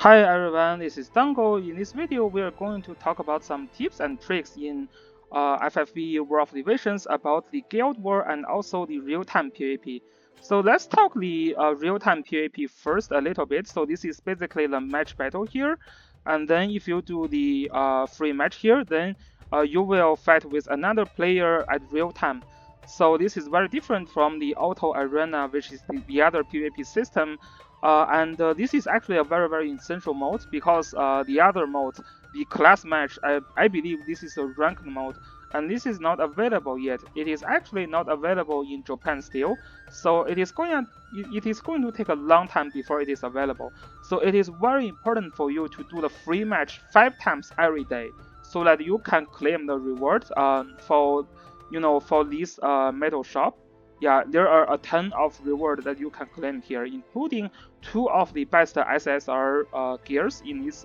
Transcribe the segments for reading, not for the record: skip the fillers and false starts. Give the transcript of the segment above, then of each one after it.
Hi everyone, this is Dango. In this video, we are going to talk about some tips and tricks in FFBE War of Divisions about the Guild War and also the real-time PvP. So let's talk the real-time PvP first a little bit. So this is basically the match battle here, and then if you do the free match here, then you will fight with another player at real time. So this is very different from the auto arena, which is the other PvP system. This is actually a very essential mode because the other mode, the class match, I believe this is a ranked mode, and this is not available yet. It is actually not available in Japan still, so it is going to take a long time before it is available. So it is very important for you to do the free match 5 times every day, so that you can claim the reward for this metal shop. Yeah, there are a ton of reward that you can claim here, including 2 of the best SSR gears in this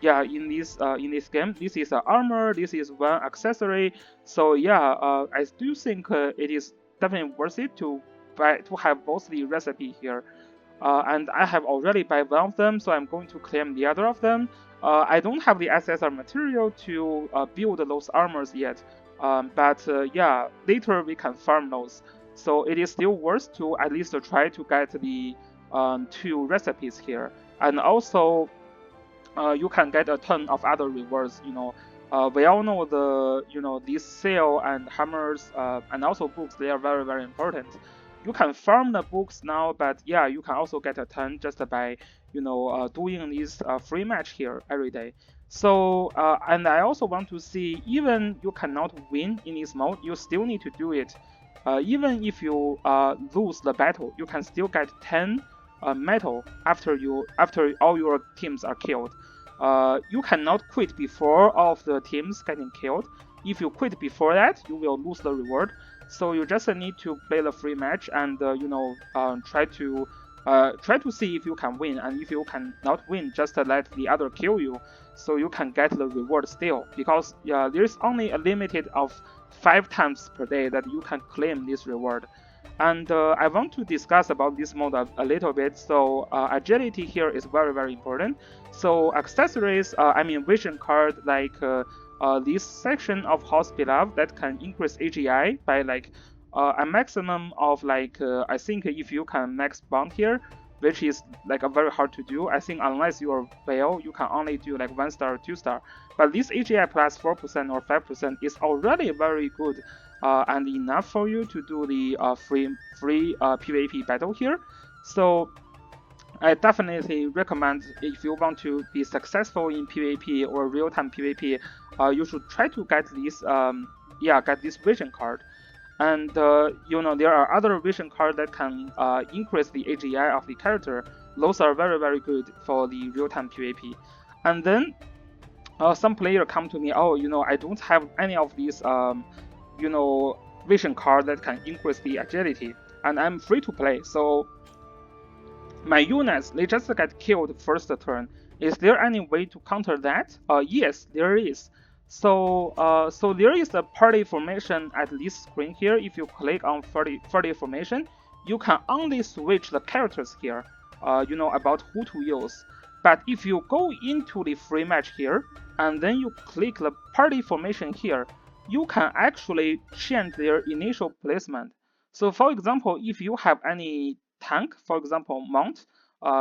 in this game. This is armor, this is 1 accessory. So yeah, I do think it is definitely worth it to have both the recipe here. And I have already buy 1 of them, so I'm going to claim the other of them. I don't have the SSR material to build those armors yet, but yeah, later we can farm those. So it is still worth to at least try to get the 2 recipes here, and also you can get a ton of other rewards. We all know these sail and hammers and also books. They are very important. You can farm the books now, but yeah, you can also get a ton just by doing this free match here every day. So and I also want to see, even you cannot win in this mode, you still need to do it. Even if you lose the battle, you can still get 10 metal after all your teams are killed. You cannot quit before all of the teams getting killed. If you quit before that, you will lose the reward. So you just need to play the free match and try to see if you can win. And if you cannot win, just let the other kill you, so you can get the reward still. Because there is only a limited of 5 times per day that you can claim this reward. And I want to discuss about this mode a little bit. So agility here is very important. So accessories, I mean vision card, like this section of House Beloved that can increase AGI by like a maximum of like I think if you can max bond here, which is like a very hard to do. I think unless you are Whale, you can only do like 1 star or 2 star. But this AGI plus 4% or 5% is already very good and enough for you to do the free PvP battle here. So I definitely recommend, if you want to be successful in PvP or real-time PvP, you should try to get this get this vision card. And there are other vision cards that can increase the AGI of the character. Those are very good for the real-time PvP. And then some player come to me, oh, I don't have any of these vision card that can increase the agility, and I'm free to play. So my units, they just get killed first turn. Is there any way to counter that? Yes, there is. So there is a party formation at this screen here. If you click on party formation, you can only switch the characters here, about who to use. But if you go into the free match here, and then you click the party formation here, you can actually change their initial placement. So for example, if you have any tank, for example, Mount,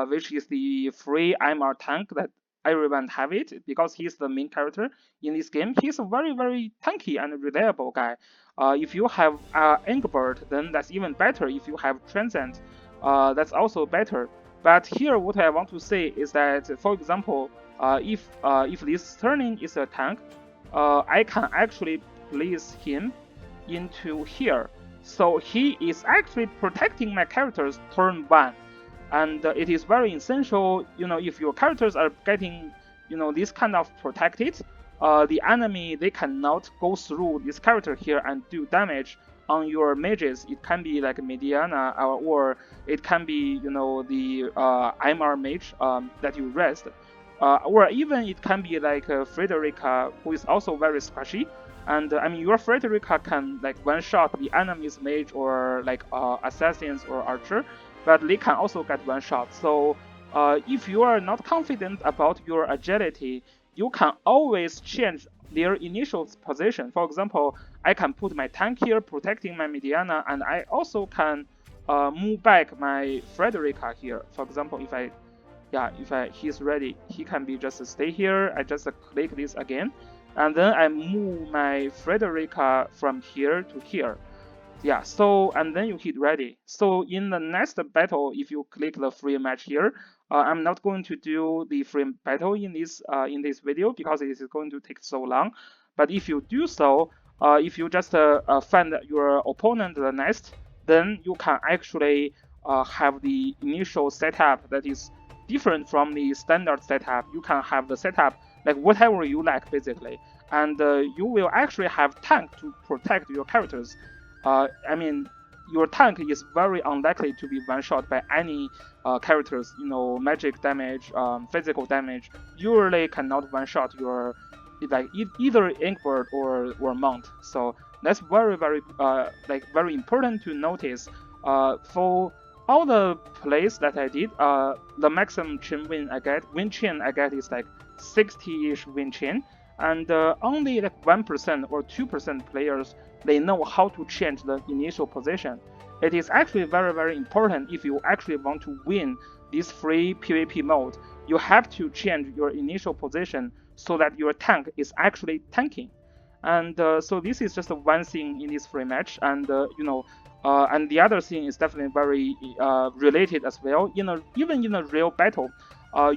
which is the free IMR tank that everyone have it because he's the main character in this game. He's a very tanky and reliable guy. If you have Engelbert, then that's even better. If you have Transcend, that's also better. But here, what I want to say is that, for example, if this turning is a tank, I can actually place him into here. So he is actually protecting my characters turn 1. And it is very essential, if your characters are getting, this kind of protected, the enemy, they cannot go through this character here and do damage on your mages. It can be like Mediana, or it can be, the IMR mage that you rest. Or even it can be like Frederica, who is also very squishy. And I mean, your Frederica can like one-shot the enemy's mage or like assassins or archer, but they can also get one shot. So if you are not confident about your agility, you can always change their initial position. For example, I can put my tank here protecting my Mediana, and I also can move back my Frederica here. For example, if he's ready, he can be just stay here. I just click this again, and then I move my Frederica from here to here. Yeah, so and then you hit ready. So in the next battle, if you click the free match here, I'm not going to do the free battle in this video because it is going to take so long. But if you do so, if you just find your opponent the nest, then you can actually have the initial setup that is different from the standard setup. You can have the setup like whatever you like basically, and you will actually have tank to protect your characters. I mean, your tank is very unlikely to be one-shot by any characters. You know, magic damage, physical damage usually cannot one-shot your like either Inkbird or Mount. So that's very very important to notice. For all the plays that I did, the maximum win chain I get is like 60-ish win chain, and only like 1% or 2% players they know how to change the initial position. It is actually very important if you actually want to win this free PvP mode. You have to change your initial position so that your tank is actually tanking. And so this is just one thing in this free match, and and the other thing is definitely very related as well. Even in a real battle,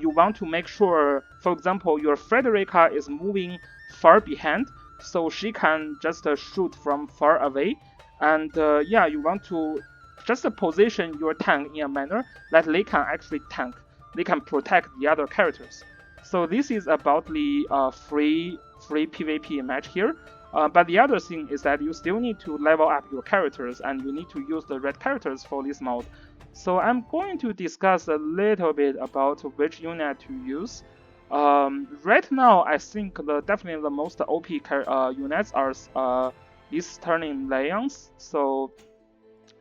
you want to make sure, for example, your Frederica is moving far behind, so she can just shoot from far away. And you want to just position your tank in a manner that they can actually tank. They can protect the other characters. So this is about the free PvP match here. But the other thing is that you still need to level up your characters, and you need to use the red characters for this mode. So I'm going to discuss a little bit about which unit to use. Right now, I think definitely the most OP units are these turning lions. So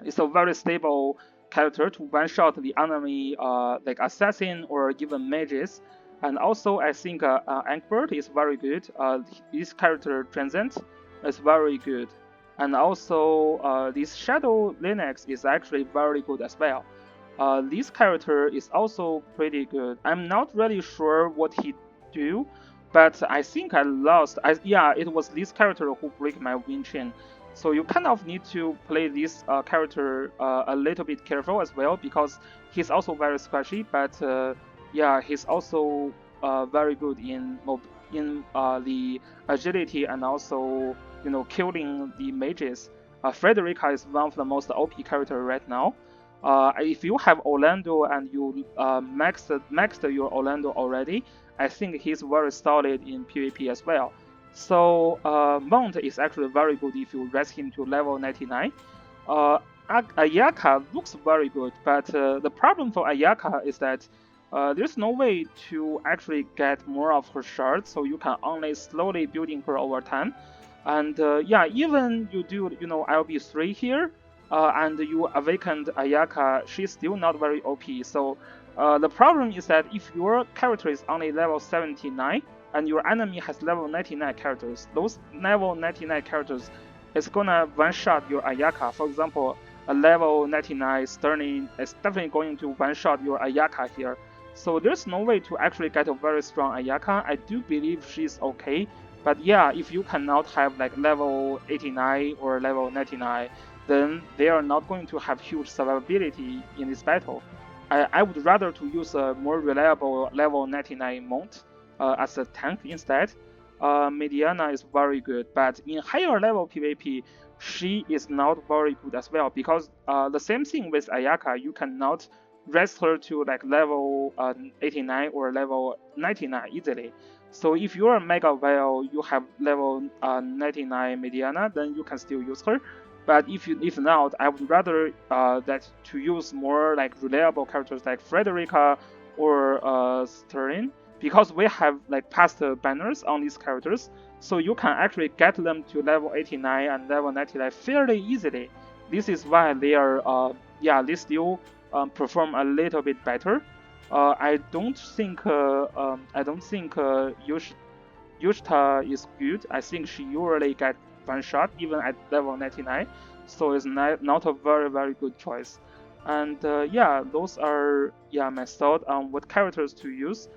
it's a very stable character to one-shot the enemy like assassin or even mages. And also, I think Inkbird is very good. This character Transcend is very good. And also, this Shadow Linux is actually very good as well. This character is also pretty good. I'm not really sure what he do, but I think I lost. It was this character who break my win chain. So you kind of need to play this character a little bit careful as well, because he's also very squishy, but he's also very good in the agility and also killing the mages. Frederica is one of the most OP character right now. If you have Orlando and you maxed your Orlando already, I think he's very solid in PvP as well. So Mount is actually very good if you raise him to level 99. Ayaka looks very good, but the problem for Ayaka is that there's no way to actually get more of her shards, so you can only slowly building her over time. And even you do LB3 here, and you awakened Ayaka, she's still not very OP. So the problem is that if your character is only level 79 and your enemy has level 99 characters, those level 99 characters is gonna one-shot your Ayaka. For example, a level 99 Sterling is definitely going to one-shot your Ayaka here. So there's no way to actually get a very strong Ayaka. I do believe she's okay, but yeah, if you cannot have like level 89 or level 99, then they are not going to have huge survivability in this battle. I would rather to use a more reliable level 99 Mount as a tank instead. Mediana is very good, but in higher level PvP, she is not very good as well, because the same thing with Ayaka, you cannot raise her to like level 89 or level 99 easily. So if you are Mega Whale, you have level 99 Mediana, then you can still use her. But if not, I would rather that to use more like reliable characters like Frederica or Sterling, because we have like past banners on these characters, so you can actually get them to level 89 and level 99 fairly easily. This is why they are they still perform a little bit better. I don't think Yushita is good. I think she usually get one shot even at level 99, so it's not a very good choice. And yeah, those are my thought on what characters to use.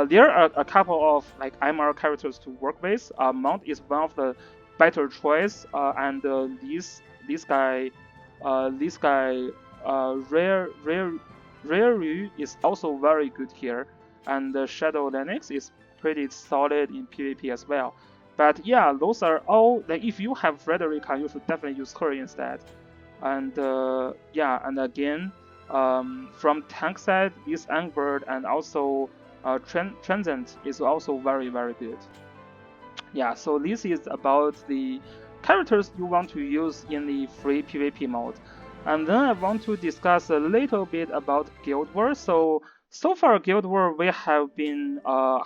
There are a couple of like MR characters to work with. Mount is one of the better choice, and this guy, this guy, Rare Ryu is also very good here, and Shadow Lennox is pretty solid in PvP as well. But yeah, those are all like if you have Frederica, you should definitely use her instead. And yeah, and again, from tank side, this Angbird and also Transient is also very good. Yeah, so this is about the characters you want to use in the free PvP mode. And then I want to discuss a little bit about Guild Wars. So far Guild Wars we have been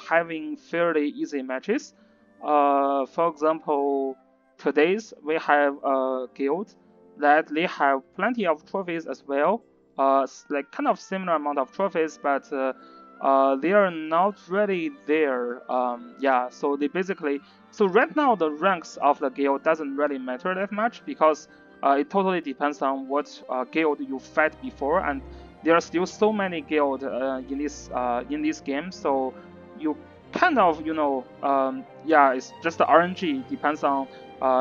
having fairly easy matches. For example, today's we have a guild that they have plenty of trophies as well. Like kind of similar amount of trophies, but they are not really there. Yeah, so they basically so right now the ranks of the guild doesn't really matter that much because it totally depends on what guild you fight before, and there are still so many guilds in this game. So you kind of yeah, it's just the RNG depends on.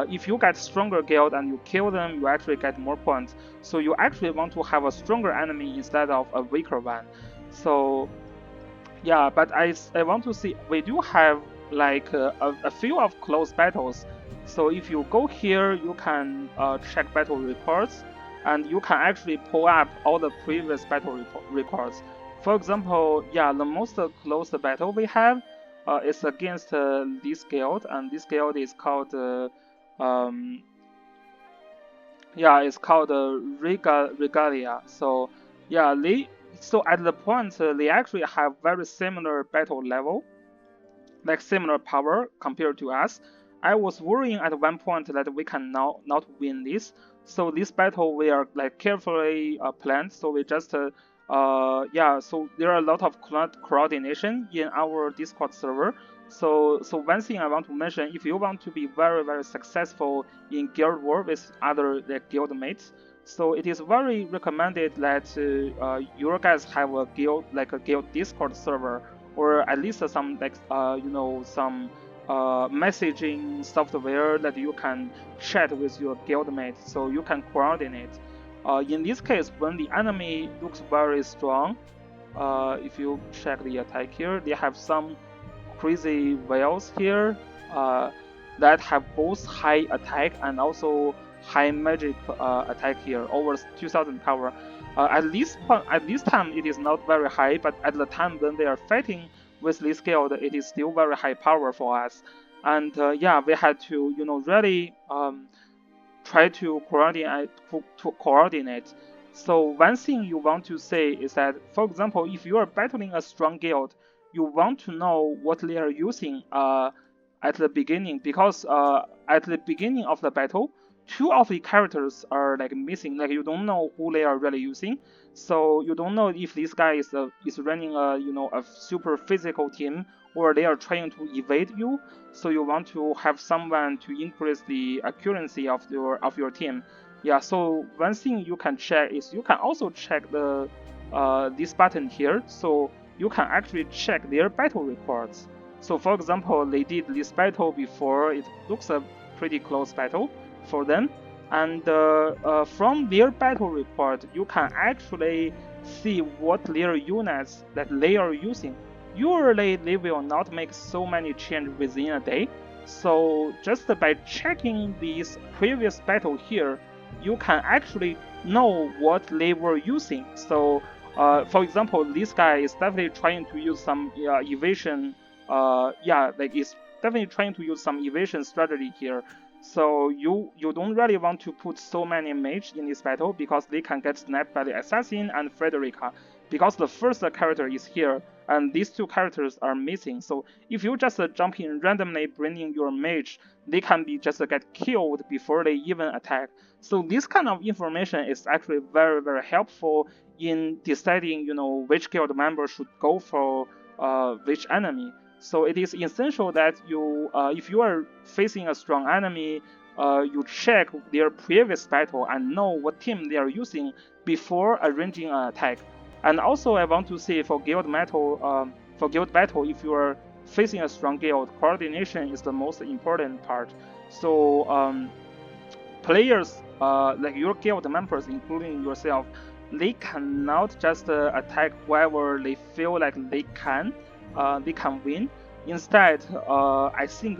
If you get stronger guild and you kill them, you actually get more points. So you actually want to have a stronger enemy instead of a weaker one. So yeah, but I want to see, we do have like a few of close battles. So if you go here, you can check battle records, and you can actually pull up all the previous battle records. For example, yeah, the most close battle we have is against this guild, and this guild is called um, yeah, it's called Regalia. So yeah, so at the point they actually have very similar battle level, like similar power compared to us. I was worrying at one point that we can now not win this. So this battle we are like carefully planned. So we just yeah. So there are a lot of coordination in our Discord server. So one thing I want to mention, if you want to be very successful in Guild War with other like guild mates, so it is very recommended that you guys have a guild Discord server, or at least some like some messaging software that you can chat with your guildmate, so you can coordinate. In this case, when the enemy looks very strong, if you check the attack here, they have some crazy whales here that have both high attack and also high magic attack here, over 2000 power. At this time it is not very high, but at the time when they are fighting with this guild, it is still very high power for us. And yeah, we had to really try to coordinate. So one thing you want to say is that, for example, if you are battling a strong guild, you want to know what they are using at the beginning, because at the beginning of the battle, two of the characters are like missing. Like you don't know who they are really using, so you don't know if this guy is running a super physical team, or they are trying to evade you. So you want to have someone to increase the accuracy of your team. Yeah. So one thing you can check is you can also check the this button here. So you can actually check their battle records. So for example, they did this battle before. It looks a pretty close battle for them. And from their battle report, you can actually see what their units that they are using. Usually, they will not make so many changes within a day. So just by checking this previous battle here, you can actually know what they were using. So, for example, this guy is definitely trying to use some evasion. Yeah, like he's definitely trying to use some evasion strategy here. So you don't really want to put so many mage in this battle, because they can get snapped by the assassin and Frederica, because the first character is here and these two characters are missing. So if you just jump in randomly bringing your mage, they can be just get killed before they even attack. So this kind of information is actually very helpful in deciding, which guild member should go for which enemy. So it is essential that you, if you are facing a strong enemy, you check their previous battle and know what team they are using before arranging an attack. And also, I want to say for guild battle, if you are facing a strong guild, coordination is the most important part. So players, like your guild members, including yourself, they cannot just attack whoever they feel like they can win. Instead, I think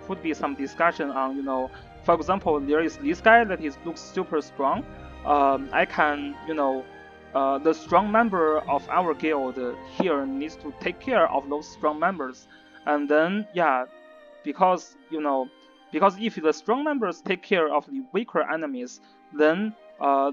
could be some discussion on, for example, there is this guy that looks super strong. I can, the strong member of our guild here needs to take care of those strong members, and then yeah, because because if the strong members take care of the weaker enemies, then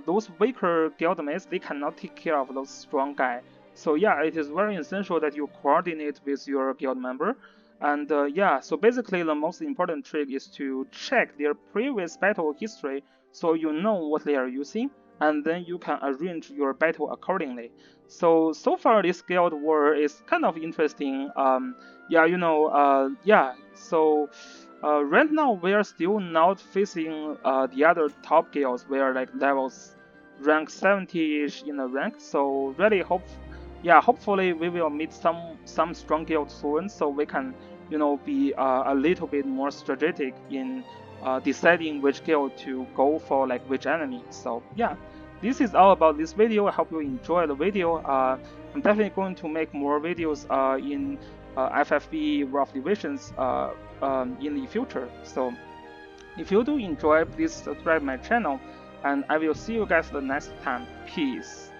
those weaker guildmates, they cannot take care of those strong guy. So yeah, it is very essential that you coordinate with your guild member. And yeah, so basically the most important trick is to check their previous battle history so you know what they are using, and then you can arrange your battle accordingly. So far this guild war is kind of interesting. Yeah, yeah, so right now we are still not facing the other top guilds. We are like levels rank 70-ish in the rank. So really hopefully we will meet some strong guilds soon, so we can be a little bit more strategic in deciding which guild to go for, like which enemy. So yeah, this is all about this video. I hope you enjoy the video. I'm definitely going to make more videos in FFBE Rough Divisions in the future. So if you do enjoy, please subscribe my channel, and I will see you guys the next time. Peace.